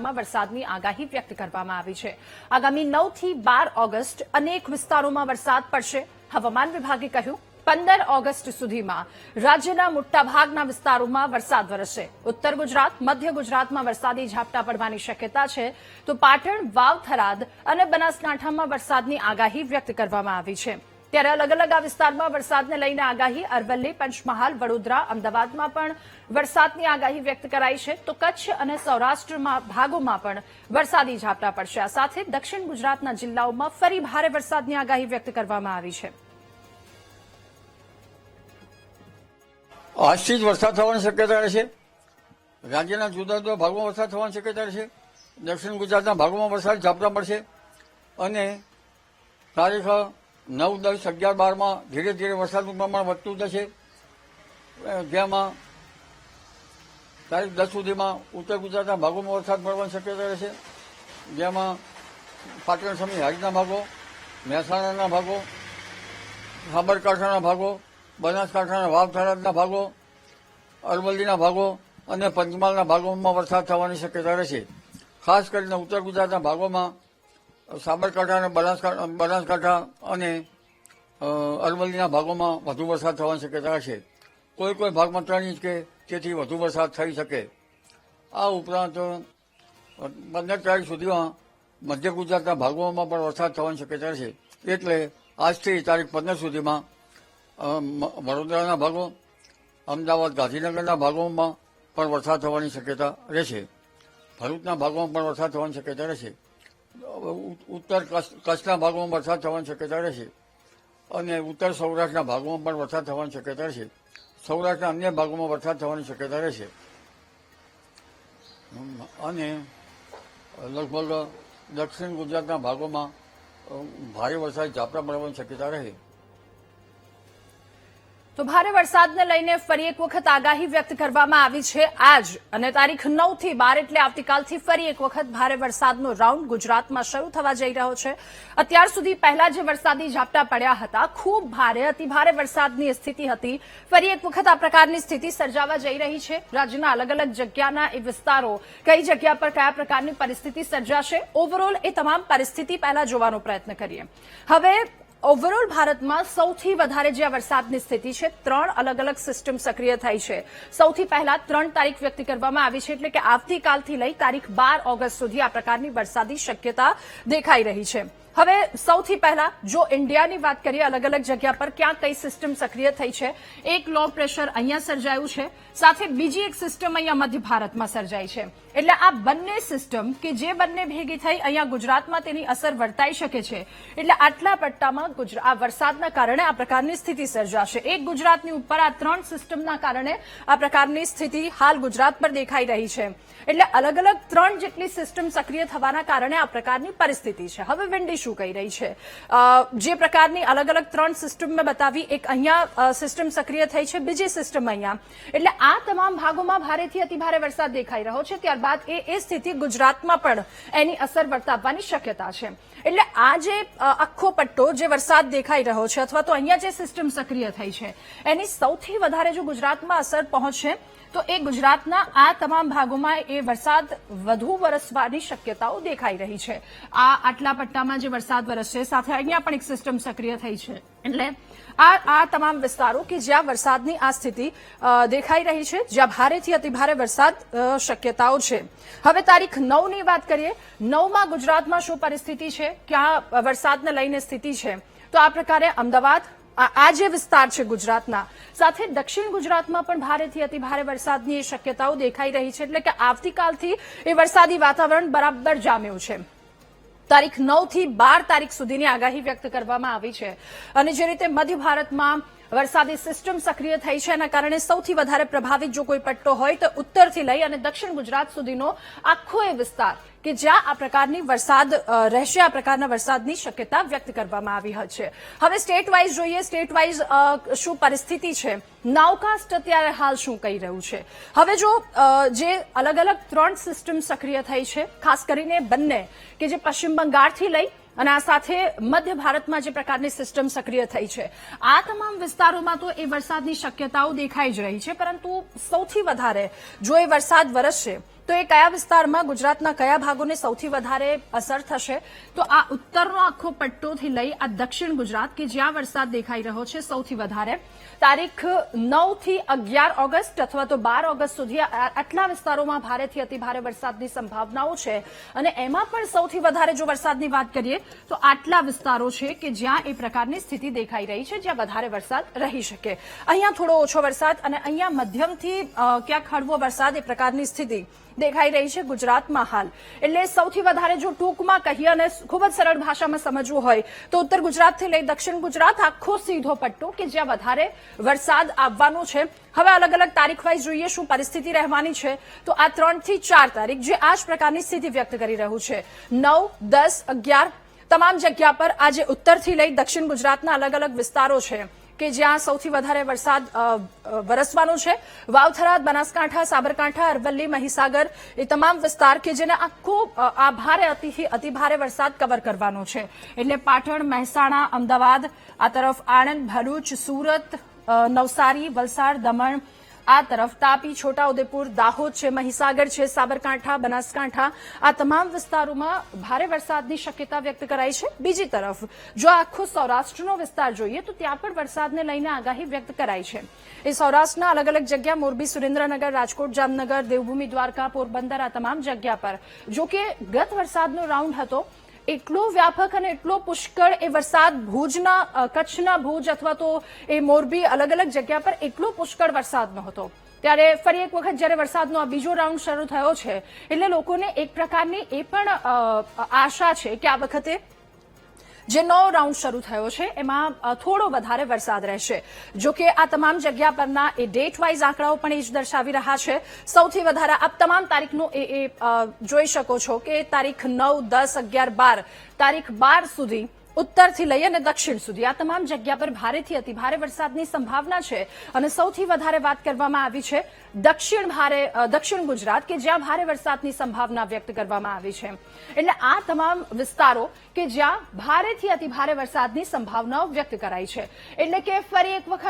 જિલ્લામાં વરસાદની આગાહી વ્યક્ત કરવામાં આવી છે। આગામી 9 થી 12 ઓગસ્ટ અનેક વિસ્તારોમાં વરસાદ પડશે। હવામાન વિભાગે કહ્યું 15 ઓગસ્ટ સુધીમાં રાજ્યના મોટાભાગના વિસ્તારોમાં વરસાદ વરસશે। ઉત્તર ગુજરાત, મધ્ય ગુજરાતમાં વરસાદી ઝાપટા પડવાની શક્યતા છે, તો પાટણ, વાવ, થરાદ અને બનાસકાંઠામાં વરસાદની આગાહી વ્યક્ત કરવામાં આવી છે। ત્યારે અલગ અલગ આ વિસ્તારમાં વરસાદને લઈને આગાહી અરવલ્લી, પંચમહાલ, વડોદરા, અમદાવાદમાં પણ વરસાદની આગાહી વ્યક્ત કરાઈ છે, તો કચ્છ અને સૌરાષ્ટ્રના ભાગોમાં પણ વરસાદી ઝાપટા પડશે। આ સાથે દક્ષિણ ગુજરાતના જિલ્લાઓમાં ફરી ભારે વરસાદની આગાહી વ્યક્ત કરવામાં આવી છે। આજથી જ વરસાદ થવાની શક્યતા રહેશે। રાજ્યના જુદા જુદા ભાગોમાં વરસાદ થવાની શક્યતા રહેશે। દક્ષિણ ગુજરાતના ભાગોમાં વરસાદ ઝાપટા પડશે અને તારીખ 9, 10, 11, 12માં ધીરે ધીરે વરસાદનું પ્રમાણ વધતું જશે, જેમાં તારીખ 10 સુધીમાં ઉત્તર ગુજરાતના ભાગોમાં વરસાદ પડવાની શક્યતા રહેશે, જેમાં પાટણ સમી હાજના ભાગો, મહેસાણાના ભાગો, સાબરકાંઠાના ભાગો, બનાસકાંઠાના વાવ થરાદના ભાગો, અરવલ્લીના ભાગો અને પંચમહાલના ભાગોમાં વરસાદ થવાની શક્યતા રહેશે। ખાસ કરીને ઉત્તર ગુજરાતના ભાગોમાં સાબરકાંઠા અને બનાસકાંઠા અને અરવલ્લીના ભાગોમાં વધુ વરસાદ થવાની શક્યતા રહેશે। કોઈ કોઈ ભાગમાં 3 ઇંચ કે તેથી વધુ વરસાદ થઈ શકે। આ ઉપરાંત 15 તારીખ સુધીમાં મધ્ય ગુજરાતના ભાગોમાં પણ વરસાદ થવાની શક્યતા રહેશે। એટલે આજથી તારીખ 15 સુધીમાં વડોદરાના ભાગો, અમદાવાદ, ગાંધીનગરના ભાગોમાં પણ વરસાદ થવાની શક્યતા રહેશે। ભરૂચના ભાગોમાં પણ વરસાદ થવાની શક્યતા રહેશે। ઉત્તર કચ્છના ભાગોમાં વરસાદ થવાની શક્યતા રહેશે અને ઉત્તર સૌરાષ્ટ્રના ભાગોમાં પણ વરસાદ થવાની શક્યતા રહેશે। સૌરાષ્ટ્રના અન્ય ભાગોમાં વરસાદ થવાની શક્યતા રહેશે અને લગભગ દક્ષિણ ગુજરાતના ભાગોમાં ભારે વરસાદ ઝાપટા પડવાની શક્યતા રહે। તો ભારે વરસાદને લઈને ફરી એક વખત આગાહી વ્યક્ત કરવામાં આવી છે। આજ અને તારીખ 9 થી 12 એટલે આવતીકાલથી ફરી એક વખત ભારે વરસાદનો રાઉન્ડ ગુજરાતમાં શરૂ થવા જઈ રહ્યો છે। અત્યાર સુધી પહેલા જે વરસાદી ઝાપટા પડ્યા હતા, ખૂબ ભારે અતિભારે વરસાદની સ્થિતિ હતી, ફરી એક વખત આ પ્રકારની સ્થિતિ સર્જાવા જઈ રહી છે। રાજ્યના અલગ અલગ જગ્યાના એ વિસ્તારો કઈ જગ્યા પર કયા પ્રકારની પરિસ્થિતિ સર્જાશે, ઓવરઓલ એ તમામ પરિસ્થિતિ પહેલા જોવાનો પ્રયત્ન કરીએ। હવે ઓવરઓલ ભારતમાં સૌથી વધારે જે વરસાદની સ્થિતિ છે, 3 અલગ અલગ સિસ્ટમ સક્રિય થઈ છે। સૌથી પહેલા 3 તારીખ વ્યક્ત કરવામાં આવી છે, એટલે કે આવતીકાલથી લઈ તારીખ 12 ઓગસ્ટ સુધી આ પ્રકારની વરસાદી શક્યતા દેખાઈ રહી છે। હવે સૌથી પહેલા જો ઇન્ડિયાની વાત કરીએ, અલગ અલગ જગ્યા પર ક્યાં કઈ સિસ્ટમ સક્રિય થઈ છે। એક લો પ્રેશર અહીંયા સર્જાયું છે, સાથે બીજી એક સિસ્ટમ અહીંયા મધ્ય ભારતમાં સર્જાઈ છે। એટલે આ બંને સિસ્ટમ કે જે બંને ભેગી થઈ અહીંયા ગુજરાતમાં તેની અસર વર્તાઈ શકે છે। એટલે આટલા પટ્ટામાં આ વરસાદના કારણે આ પ્રકારની સ્થિતિ સર્જાશે। એક ગુજરાતની ઉપર આ 3 સિસ્ટમના કારણે આ પ્રકારની સ્થિતિ હાલ ગુજરાત પર દેખાઈ રહી છે। એટલે અલગ અલગ 3 જેટલી સિસ્ટમ સક્રિય થવાના કારણે આ પ્રકારની પરિસ્થિતિ છે। હવે વિન્ડી શું કહી રહી છે, જે પ્રકારની અલગ અલગ 3 સિસ્ટમ મેં બતાવી, એક અહીંયા સિસ્ટમ સક્રિય થઈ છે, બીજી સિસ્ટમ અહીંયા, એટલે આ તમામ ભાગોમાં ભારેથી અતિભારે વરસાદ દેખાઈ રહ્યો છે। ત્યારબાદ એ સ્થિતિ ગુજરાતમાં પણ એની અસર વર્તાવવાની શક્યતા છે। એટલે આ જે આખો પટ્ટો જે વરસાદ દેખાઈ રહ્યો છે, અથવા તો અહીંયા જે સિસ્ટમ સક્રિય થઈ છે, એની સૌથી વધારે જો ગુજરાતમાં અસર પહોંચશે તો એ ગુજરાતના આ તમામ ભાગોમાં એ વરસાદ વધુ વરસવાની શક્યતાઓ દેખાઈ રહી છે। આ આટલા પટ્ટામાં જે વરસાદ વરસશે, સાથે અહીંયા પણ એક સિસ્ટમ સક્રિય થઈ છે, એટલે આ તમામ વિસ્તારો કે જ્યાં વરસાદની આ સ્થિતિ દેખાઈ રહી છે, જ્યાં ભારેથી અતિભારે વરસાદ શક્યતાઓ છે। હવે તારીખ 9ની વાત કરીએ, 9માં ગુજરાતમાં શું પરિસ્થિતિ છે, ક્યાં વરસાદને લઈને સ્થિતિ છે, તો આ પ્રકારે અમદાવાદ, આ જે વિસ્તાર છે ગુજરાતના, સાથે દક્ષિણ ગુજરાતમાં પણ ભારેથી અતિભારે વરસાદની શક્યતાઓ દેખાઈ રહી છે। એટલે કે આવતીકાલથી એ વરસાદી વાતાવરણ બરાબર જામ્યું છે। તારીખ 9 થી 12 તારીખ સુધીની આગાહી વ્યક્ત કરવામાં આવી છે અને જે રીતે મધ્ય ભારતમાં વરસાદી સિસ્ટમ સક્રિય થઈ છે, એના કારણે સૌથી વધારે પ્રભાવિત જો કોઈ પટ્ટો હોય તો ઉત્તરથી લઈ અને દક્ષિણ ગુજરાત સુધીનો આખો એ વિસ્તાર કે જ્યાં આ પ્રકારની વરસાદ રહેશે, આ પ્રકારના વરસાદની શક્યતા વ્યક્ત કરવામાં આવી છે। હવે સ્ટેટ વાઇઝ જોઈએ, સ્ટેટ વાઇઝ શું પરિસ્થિતિ છે, નાવકાસ્ટ અત્યારે હાલ શું કહી રહ્યું છે। હવે જો જે અલગ અલગ 3 સિસ્ટમ સક્રિય થઈ છે, ખાસ કરીને બંને કે જે પશ્ચિમ બંગાળથી લઈ અને આ સાથે મધ્ય ભારતમાં જે પ્રકારની સિસ્ટમ સક્રિય થઈ છે, આ તમામ વિસ્તારોમાં તો એ વરસાદની શક્યતાઓ દેખાઈ જ રહી છે, પરંતુ સૌથી વધારે જો એ વરસાદ વરસશે તો એ કયા વિસ્તારમાં ગુજરાતના કયા ભાગોને સૌથી વધારે અસર થશે? તો આ ઉત્તરનો આખો પટ્ટોથી લઈ આ દક્ષિણ ગુજરાત કે જ્યાં વરસાદ દેખાઈ રહ્યો છે સૌથી વધારે તારીખ 9 થી 11 ઓગસ્ટ અથવા તો 12 ઓગસ્ટ સુધી આટલા વિસ્તારોમાં ભારેથી અતિભારે વરસાદની સંભાવનાઓ છે અને એમાં પણ સૌથી વધારે જો વરસાદની વાત કરીએ તો આટલા વિસ્તારો છે કે જ્યાં એ પ્રકારની સ્થિતિ દેખાઈ રહી છે જ્યાં વધારે વરસાદ રહી શકે. અહીંયા થોડો ઓછો વરસાદ અને અહીંયા મધ્યમથી ક્યાંક હળવો વરસાદ એ પ્રકારની સ્થિતિ દેખાઈ રહી છે ગુજરાતમાં હાલ. એટલે સૌથી વધારે જો ટૂંકમાં કહીએ અને ખૂબ જ સરળ ભાષામાં સમજવું હોય તો ઉત્તર ગુજરાતથી લઈ દક્ષિણ ગુજરાત આખો સીધો પટ્ટો કે જ્યાં વધારે વરસાદ આવવાનો છે. હવે અલગ અલગ તારીખ વાઇઝ જોઈએ શું પરિસ્થિતિ રહેવાની છે તો આ 3 થી 4 તારીખ જે આ જ પ્રકારની સ્થિતિ વ્યક્ત કરી રહ્યું છે. 9, 10, 11 તમામ જગ્યા પર આજે ઉત્તરથી લઈ દક્ષિણ ગુજરાતના અલગ અલગ વિસ્તારો છે કે જ્યાં સૌથી વધારે વરસાદ વરસવાનો છે. વાવથરા, બનાસકાંઠા, સાબરકાંઠા, અરવલ્લી, મહીસાગર એ તમામ વિસ્તાર કે જેને આખો આ ભારે અતિભારે વરસાદ કવર કરવાનો છે. એટલે પાટણ, મહેસાણા, અમદાવાદ, આ તરફ આણંદ, ભરૂચ, સુરત, નવસારી, વલસાડ, દમણ, આ તરફ તાપી, છોટાઉદેપુર, દાહોદ છે, મહીસાગર છે, સાબરકાંઠા, બનાસકાંઠા આ તમામ વિસ્તારોમાં ભારે વરસાદની શક્યતા વ્યક્ત કરાઈ છે. બીજી તરફ જો આખો સૌરાષ્ટ્રનો વિસ્તાર જોઈએ તો ત્યાં પણ વરસાદને લઈને આગાહી વ્યક્ત કરાઈ છે. એ સૌરાષ્ટ્રના અલગ અલગ જગ્યા મોરબી, સુરેન્દ્રનગર, રાજકોટ, જામનગર, દેવભૂમિ, દ્વારકા, પોરબંદર આ તમામ જગ્યા પર જો કે ગત વરસાદનો રાઉન્ડ હતો એટલો વ્યાપક અને એટલો પુષ્કળ એ વરસાદ ભુજના કચ્છના ભુજ અથવા તો એ મોરબી અલગ અલગ જગ્યા પર એટલો પુષ્કળ વરસાદ નહોતો. ત્યારે ફરી એક વખત જ્યારે વરસાદનો આ બીજો રાઉન્ડ શરૂ થયો છે એટલે લોકોને એક પ્રકારની એ પણ આશા છે કે આ વખતે જે નવો રાઉન્ડ શરૂ થયો છે એમાં થોડો વધારે વરસાદ રહેશે. જો કે આ તમામ જગ્યા પરના એ ડેટ વાઇઝ આંકડાઓ પણ એ જ દર્શાવી રહ્યા છે. સૌથી વધારે આપ તમામ તારીખનો એ જોઈ શકો છો કે તારીખ 9, 10, 11, 12 તારીખ 12 સુધી ઉત્તરથી લઈ અને દક્ષિણ સુધી આ તમામ જગ્યા પર ભારેથી અતિભારે વરસાદની સંભાવના છે. અને સૌથી વધારે વાત કરવામાં આવી છે દક્ષિણ ગુજરાત કે જ્યાં ભારે વરસાદની સંભાવના વ્યક્ત કરવામાં આવી છે. એટલે આ તમામ વિસ્તારો કે જ્યાં ભારેથી અતિભારે વરસાદની સંભાવનાઓ વ્યક્ત કરાઈ છે. એટલે કે ફરી એક વખત